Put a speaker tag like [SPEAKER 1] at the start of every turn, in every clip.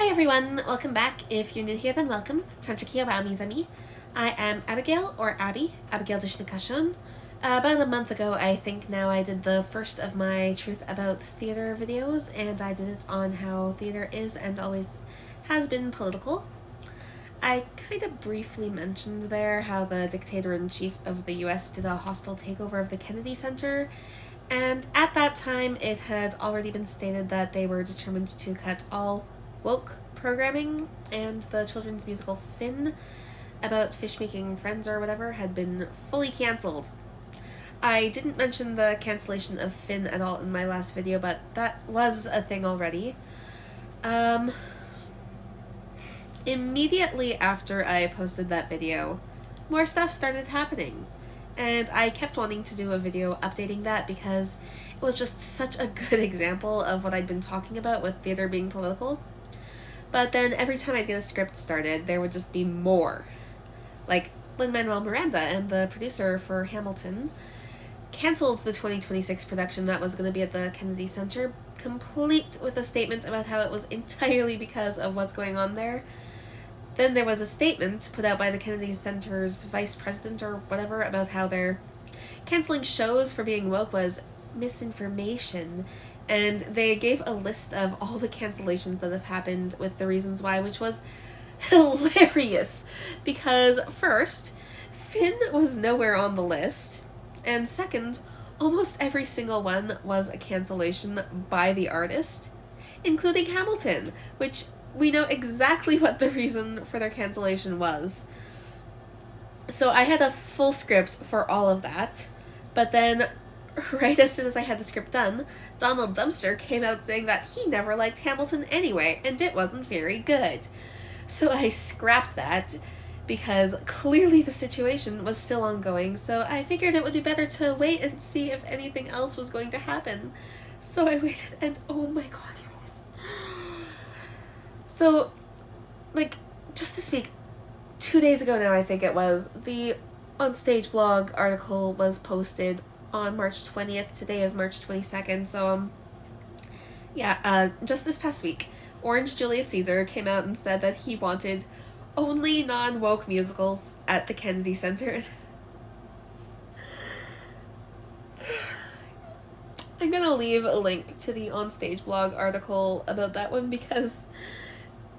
[SPEAKER 1] Hi everyone, welcome back. If you're new here, then welcome. Tanchakia wa Amizami. I am Abigail, or Abby, Abigail Dishnikashon. About a month ago, I think now, I did the first of my Truth About Theater videos, and I did it on how theater is and always has been political. I kind of briefly mentioned there how the dictator-in-chief of the US did a hostile takeover of the Kennedy Center, and at that time it had already been stated that they were determined to cut all woke programming, and the children's musical Finn, about fish making friends or whatever, had been fully cancelled. I didn't mention the cancellation of Finn at all in my last video, but that was a thing already. Immediately after I posted that video, more stuff started happening, and I kept wanting to do a video updating that because it was just such a good example of what I'd been talking about with theater being political. But then every time I'd get a script started, there would just be more. Like, Lin-Manuel Miranda and the producer for Hamilton canceled the 2026 production that was going to be at the Kennedy Center, complete with a statement about how it was entirely because of what's going on there. Then there was a statement put out by the Kennedy Center's vice president or whatever about how their canceling shows for being woke was misinformation, and they gave a list of all the cancellations that have happened with the reasons why, which was hilarious, because first, Finn was nowhere on the list, and second, almost every single one was a cancellation by the artist, including Hamilton, which we know exactly what the reason for their cancellation was. So I had a full script for all of that, but then right as soon as I had the script done, Donald Dumpster came out saying that he never liked Hamilton anyway, and it wasn't very good. So I scrapped that, because clearly the situation was still ongoing, so I figured it would be better to wait and see if anything else was going to happen. So I waited, and oh my god, you guys. So, just this week, 2 days ago now I think it was, the Onstage blog article was posted on March 20th. Today is March 22nd, so, just this past week, Orange Julius Caesar came out and said that he wanted only non-woke musicals at the Kennedy Center. I'm gonna leave a link to the Onstage blog article about that one, because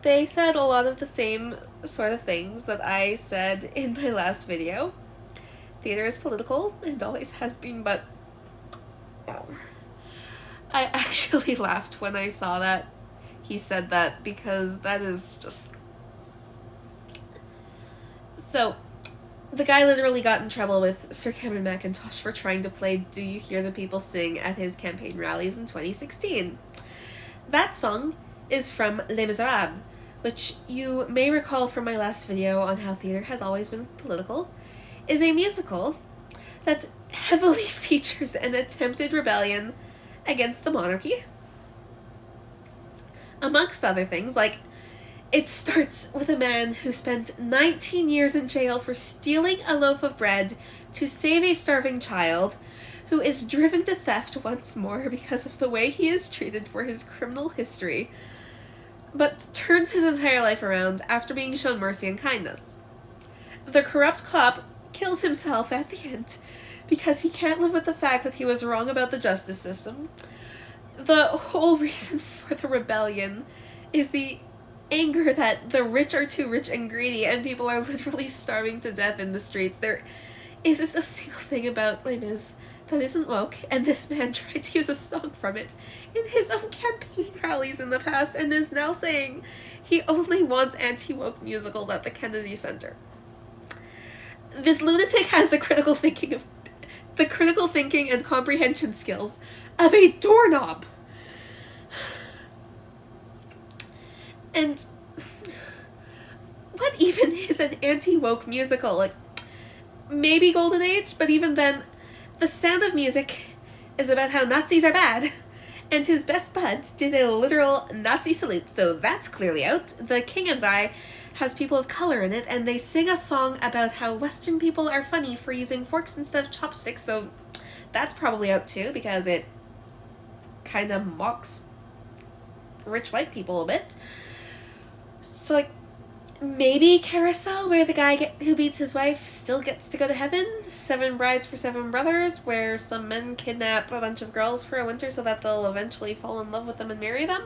[SPEAKER 1] they said a lot of the same sort of things that I said in my last video. Theater is political, and always has been, but I actually laughed when I saw that he said that, because that is just... So, the guy literally got in trouble with Sir Cameron Mackintosh for trying to play Do You Hear the People Sing at his campaign rallies in 2016. That song is from Les Miserables, which you may recall from my last video on how theater has always been political, is a musical that heavily features an attempted rebellion against the monarchy. Amongst other things, it starts with a man who spent 19 years in jail for stealing a loaf of bread to save a starving child, who is driven to theft once more because of the way he is treated for his criminal history, but turns his entire life around after being shown mercy and kindness. The corrupt cop kills himself at the end because he can't live with the fact that he was wrong about the justice system. The whole reason for the rebellion is the anger that the rich are too rich and greedy, and people are literally starving to death in the streets. There isn't a single thing about Les Mis that isn't woke, and this man tried to use a song from it in his own campaign rallies in the past, and is now saying he only wants anti-woke musicals at the Kennedy Center. This lunatic has the critical thinking and comprehension skills of a doorknob. And what even is an anti-woke musical? Maybe Golden Age, but even then, The Sound of Music is about how Nazis are bad, and his best bud did a literal Nazi salute, so that's clearly out. The King and I has people of color in it, and they sing a song about how Western people are funny for using forks instead of chopsticks, so that's probably out too, because it kind of mocks rich white people a bit. So, like, maybe Carousel, where the guy who beats his wife still gets to go to heaven. 7 Brides for Seven Brothers, where some men kidnap a bunch of girls for a winter so that they'll eventually fall in love with them and marry them.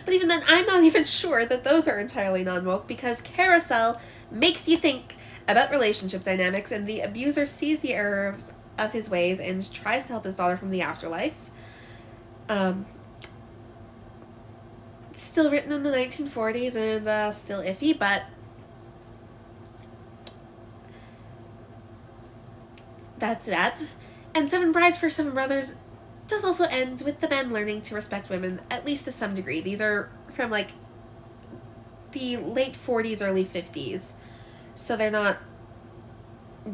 [SPEAKER 1] But even then, I'm not even sure that those are entirely non-woke, because Carousel makes you think about relationship dynamics, and the abuser sees the errors of his ways and tries to help his daughter from the afterlife. Still written in the 1940s and still iffy, but that's that. And 7 Brides for Seven Brothers does also end with the men learning to respect women, at least to some degree. These are from, like, the late 40s, early 50s. So they're not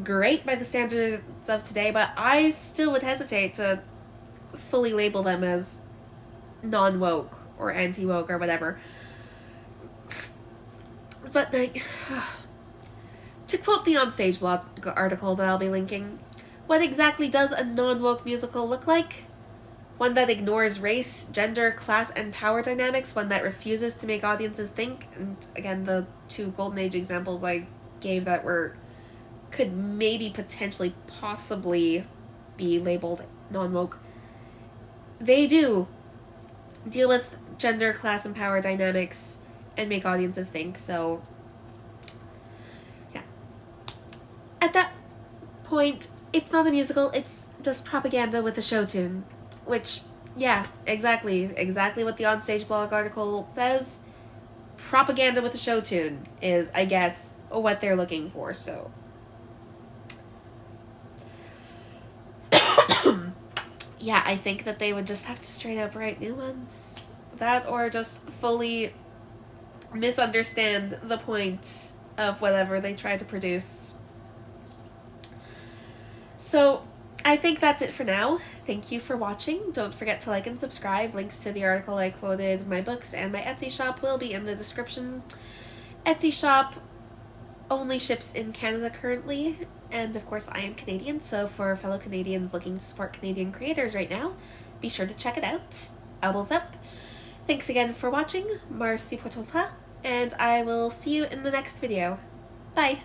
[SPEAKER 1] great by the standards of today, but I still would hesitate to fully label them as non-woke or anti-woke or whatever. But, like, to quote the Onstage blog article that I'll be linking, what exactly does a non-woke musical look like? One that ignores race, gender, class, and power dynamics, one that refuses to make audiences think, and again, the 2 Golden Age examples I gave that could maybe potentially possibly be labeled non-woke, they do deal with gender, class, and power dynamics and make audiences think. So yeah, at that point, it's not a musical, it's just propaganda with a show tune, which, yeah, exactly what the Onstage blog article says. Propaganda with a show tune is, I guess, what they're looking for. So yeah, I think that they would just have to straight up write new ones. That, or just fully misunderstand the point of whatever they try to produce. So I think that's it for now. Thank you for watching. Don't forget to like and subscribe. Links to the article I quoted, my books, and my Etsy shop will be in the description. Etsy shop only ships in Canada currently, and of course I am Canadian, so for fellow Canadians looking to support Canadian creators right now, be sure to check it out. Elbows up. Thanks again for watching. Merci pour ton temps, and I will see you in the next video. Bye!